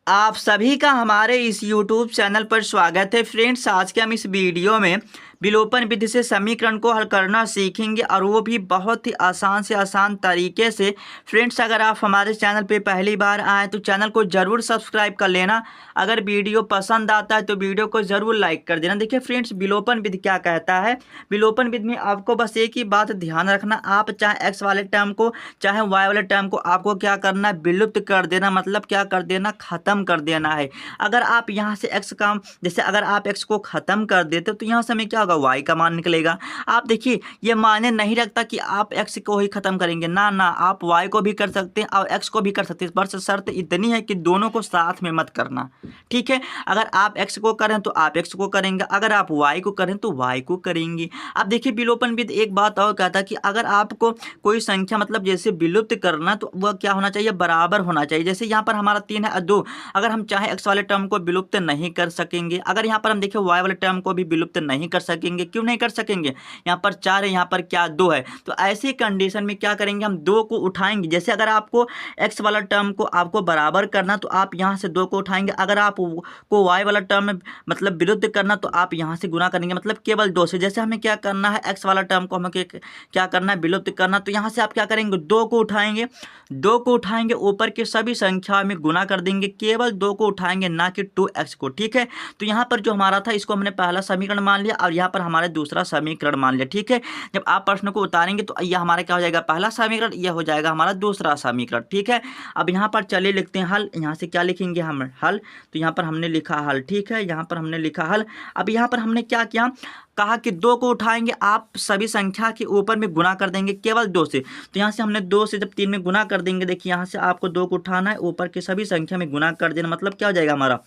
आप सभी का हमारे इस YouTube चैनल पर स्वागत है फ्रेंड्स। आज के हम इस वीडियो में विलोपन विधि से समीकरण को हल करना सीखेंगे और वो भी बहुत ही आसान से आसान तरीके से। फ्रेंड्स, अगर आप हमारे चैनल पे पहली बार आए तो चैनल को ज़रूर सब्सक्राइब कर लेना। अगर वीडियो पसंद आता है तो वीडियो को ज़रूर लाइक कर देना। देखिए फ्रेंड्स, विलोपन विधि क्या कहता है। विलोपन विधि में आपको बस एक ही बात ध्यान रखना, आप चाहे एक्स वाले टर्म को चाहे वाई वाले टर्म को आपको क्या करना है, विलुप्त कर देना। मतलब क्या कर देना, खत्म कर देना है। अगर आप यहाँ से एक्स का जैसे अगर आप एक्स को खत्म कर देते तो यहाँ से हमें क्या होगा, वाई का मान निकलेगा। आप देखिए ये मायने नहीं रखता कि आप एक्स को ही खत्म करेंगे, ना ना, आप वाई को भी कर सकते हैं और एक्स को भी कर सकते हैं। बस शर्त इतनी है कि दोनों को साथ में मत करना, ठीक है। अगर आप एक्स को करें तो आप एक्स को करेंगे, अगर आप वाई को करें तो वाई को करेंगे। अब देखिए विलोपन विधि एक बात और कहता है कि अगर आपको कोई संख्या मतलब जैसे विलुप्त करना तो वह क्या होना चाहिए, बराबर होना चाहिए। जैसे यहाँ पर हमारा 3 है 2, अगर हम चाहे एक्स वाले टर्म को विलुप्त नहीं कर सकेंगे, अगर यहाँ पर हम देखिए वाई वाले टर्म को भी विलुप्त नहीं कर सकेंगे। क्यों नहीं कर सकेंगे, यहाँ पर 4 है, यहाँ पर क्या 2 है। तो ऐसी कंडीशन में क्या करेंगे, हम 2 को उठाएंगे। जैसे अगर आपको एक्स वाला टर्म को आपको बराबर करना तो आप यहाँ से 2 को उठाएंगे। अगर आप को वाई वाला टर्म मतलब विरुद्ध करना तो आप यहाँ से गुना करेंगे, मतलब केवल 2 से। जैसे हमें क्या करना है, एक्स वाला टर्म को हमें क्या करना है, विलुप्त करना। तो यहाँ से आप क्या करेंगे, 2 को उठाएंगे। 2 को उठाएंगे, ऊपर के सभी संख्या में गुना कर देंगे, केवल 2 को उठाएंगे, ना कि 2x को, ठीक है। तो यहाँ पर जो हमारा था इसको हमने पहला समीकरण मान लिया और यहाँ पर हमारे दूसरा समीकरण मान लिया, ठीक है। जब आप प्रश्न को उतारेंगे तो यह हमारा क्या हो जाएगा, पहला समीकरण, यह हो जाएगा हमारा दूसरा समीकरण, ठीक है। अब यहाँ पर चलिए लिखते हैं हल। यहाँ से क्या लिखेंगे हम, हल। तो यहाँ पर हमने लिखा हल, ठीक है। यहाँ पर हमने लिखा हल। अब यहाँ पर हमने क्या किया, कहा कि 2 को उठाएंगे, आप सभी संख्या के ऊपर में गुना कर देंगे केवल 2 से। तो यहाँ से हमने 2 से जब 3 में गुना कर देंगे, देखिए यहाँ से आपको 2 को उठाना है, ऊपर के सभी संख्या में गुना कर देना। मतलब क्या हो जाएगा, हमारा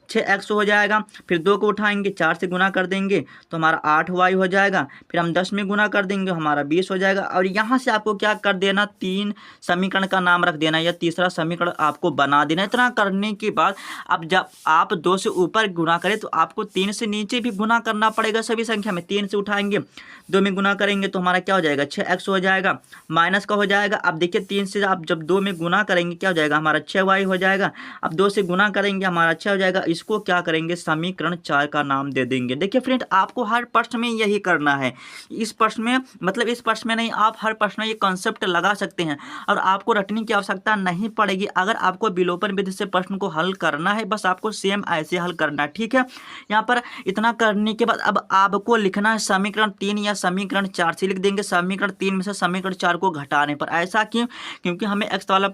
6x हो जाएगा। फिर 2 को उठाएंगे, 4 से गुना कर देंगे तो हमारा 8y हो जाएगा। फिर हम 10 में गुना कर देंगे, हमारा 20 हो जाएगा। और यहाँ से आपको क्या कर देना, 3 समीकरण का नाम रख देना या तीसरा समीकरण आपको बना देना। इतना करने के बाद अब जब आप 2 से ऊपर गुना करें तो आपको 3 से नीचे भी गुना करना पड़ेगा सभी संख्या में। 3 से उठाएंगे, 2 में गुना करेंगे तो हमारा क्या हो जाएगा, 6x हो जाएगा, माइनस का हो जाएगा। अब देखिए 3 से आप जब 2 में गुना करेंगे क्या हो जाएगा, हमारा 6y हो जाएगा। अब 2 से गुना करेंगे, हमारा 6 हो जाएगा। इसको क्या करेंगे, समीकरण 4 का नाम दे देंगे। देखिए फ्रेंड, आपको हर प्रश्न में यही करना है। इस प्रश्न में मतलब इस प्रश्न में नहीं, आप हर प्रश्न में ये कॉन्सेप्ट लगा सकते हैं और आपको रटने की आवश्यकता नहीं पड़ेगी। अगर आपको विलोपन विधि से प्रश्न को हल करना है, बस आपको सेम ऐसे हल करना है, ठीक है। यहाँ पर इतना करने के बाद अब आपको लिखना है समीकरण 3 या समीकरण 4 से लिख देंगे। समीकरण 3 में से समीकरण 4 को घटाने पर, ऐसा क्यों, क्योंकि हमें एक्स वाला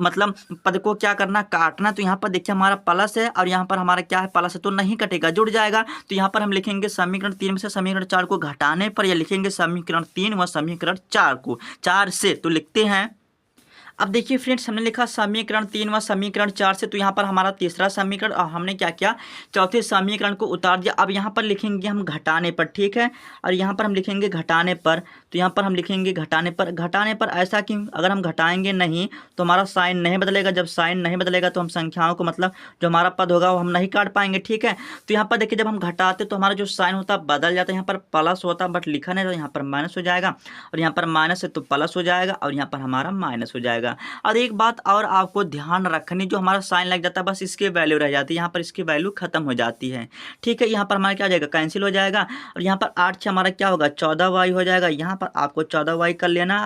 मतलब पद को क्या करना, काटना। तो यहाँ पर देखिए हमारा प्लस है और यहाँ पर हमारा क्या है, प्लस है, तो नहीं कटेगा, जुड़ जाएगा। तो यहाँ पर हम लिखेंगे समीकरण 3 में से समीकरण 4 को घटाने पर, या लिखेंगे समीकरण 3 व समीकरण 4 को 4 से। तो लिखते हैं, अब देखिए फ्रेंड्स, हमने लिखा समीकरण 3 व समीकरण 4 से। तो यहाँ पर हमारा तीसरा समीकरण और हमने क्या किया, चौथे समीकरण को उतार दिया। अब यहाँ पर लिखेंगे हम घटाने पर, ठीक है। और यहाँ पर हम लिखेंगे घटाने पर, तो यहाँ पर हम लिखेंगे घटाने पर। घटाने पर ऐसा क्यों, अगर हम घटाएंगे नहीं तो हमारा साइन नहीं बदलेगा। जब साइन नहीं बदलेगा तो हम संख्याओं को मतलब जो हमारा पद होगा वो हम नहीं काट पाएंगे, ठीक है। तो यहाँ पर देखिए जब हम घटाते तो हमारा जो साइन होता है बदल जाता है। यहाँ पर प्लस होता बट लिखा नहीं, तो यहाँ पर माइनस हो जाएगा, और यहाँ पर माइनस है तो प्लस हो जाएगा, और यहाँ पर हमारा माइनस हो जाएगा। और एक बात और आपको ध्यान रखनी, जो हमारा साइन लग जाता है बस इसकी वैल्यू रह जाती है, यहाँ पर इसकी वैल्यू खत्म हो जाती है, ठीक है। यहाँ पर हमारा क्या हो जाएगा, कैंसिल हो जाएगा। और यहाँ पर 8 से हमारा क्या होगा, 14y हो जाएगा। यहाँ पर आपको 14y कर लेना।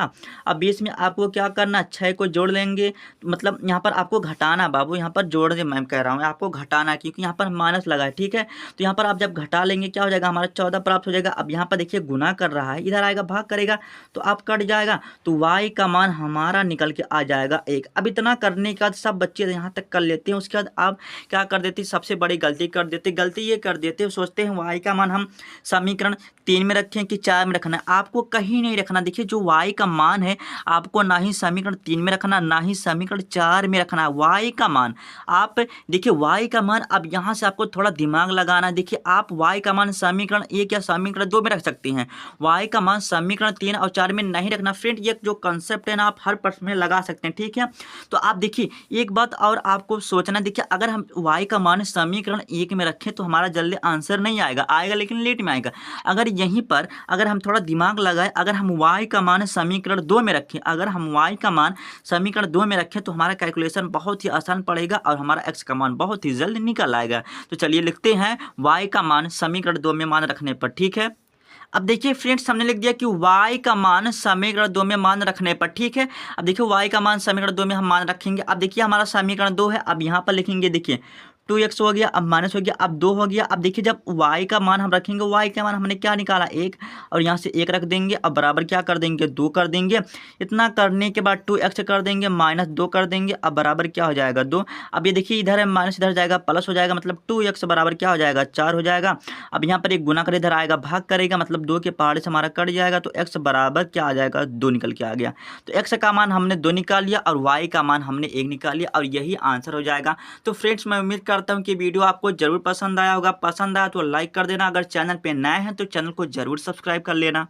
अब 20 में आपको क्या करना, 6 को जोड़ लेंगे, मतलब यहाँ पर आपको घटाना, बाबू यहाँ पर जोड़ दे, मैं कह रहा हूँ आपको घटाना, क्योंकि यहाँ पर माइनस लगा है, ठीक है। तो यहाँ पर आप जब घटा लेंगे क्या हो जाएगा, हमारा 14 प्राप्त हो जाएगा। अब यहाँ पर देखिए गुना कर रहा है, इधर आएगा भाग करेगा तो आप कट जाएगा, तो y का मान हमारा निकल के आ जाएगा 1। अब इतना करने के बाद सब बच्चे यहाँ तक कर लेते हैं। उसके बाद आप क्या कर देते, सबसे बड़ी गलती कर देते, गलती ये कर देते, सोचते हैं y का मान हम समीकरण 3 में रखें कि 4 में रखना है। आपको कहीं नहीं रखना। देखिए जो y का मान है आपको ना ही समीकरण 3 में रखना, ना ही समीकरण 4 में रखना है। y का मान आप देखिए, y का मान अब यहाँ से आपको थोड़ा दिमाग लगाना है। देखिए आप y का मान समीकरण 1 या समीकरण 2 में रख सकते हैं, y का मान समीकरण 3 और 4 में नहीं रखना। फ्रेंड ये जो कंसेप्ट है ना, आप हर प्रश्न में लगा बता सकते हैं, ठीक है। तो आप देखिए एक बात और आपको सोचना, देखिए अगर हम y का मान समीकरण 1 में रखें तो हमारा जल्दी आंसर नहीं आएगा, आएगा लेकिन लेट में आएगा। अगर यहीं पर अगर हम थोड़ा दिमाग लगाए, अगर हम y का मान समीकरण 2 में रखें, अगर हम y का मान समीकरण 2 में रखें तो हमारा कैलकुलेशन बहुत ही आसान पड़ेगा और हमारा x का मान बहुत ही जल्द निकल आएगा। तो चलिए लिखते हैं y का मान समीकरण 2 में मान रखने पर, ठीक है। अब देखिए फ्रेंड्स हमने लिख दिया कि y का मान समीकरण 2 में मान रखने पर, ठीक है। अब देखिए y का मान समीकरण 2 में हम मान रखेंगे। अब देखिए हमारा समीकरण 2 है, अब यहाँ पर लिखेंगे, देखिए 2x हो गया, अब माइनस हो गया, अब 2 हो गया। अब देखिए जब y का मान हम रखेंगे, y का मान हमने क्या निकाला 1, और यहाँ से 1 रख देंगे, अब बराबर क्या कर देंगे 2 कर देंगे। इतना करने के बाद 2x कर देंगे, माइनस 2 कर देंगे, अब बराबर क्या हो जाएगा 2। अब ये देखिए इधर है माइनस, इधर जाएगा प्लस हो जाएगा, मतलब 2x बराबर क्या हो जाएगा 4 हो जाएगा। अब यहाँ पर एक गुना कर इधर आएगा भाग करेगा, मतलब 2 के पहाड़े से हमारा कट जाएगा, तो x बराबर क्या आ जाएगा 2 निकल के आ गया। तो x का मान हमने 2 निकाल लिया और y का मान हमने 1 निकाल लिया और यही आंसर हो जाएगा। तो फ्रेंड्स मैं उम्मीद करता हूँ कि वीडियो आपको जरूर पसंद आया होगा। पसंद आया तो लाइक कर देना, अगर चैनल पे नए हैं तो चैनल को जरूर सब्सक्राइब कर लेना।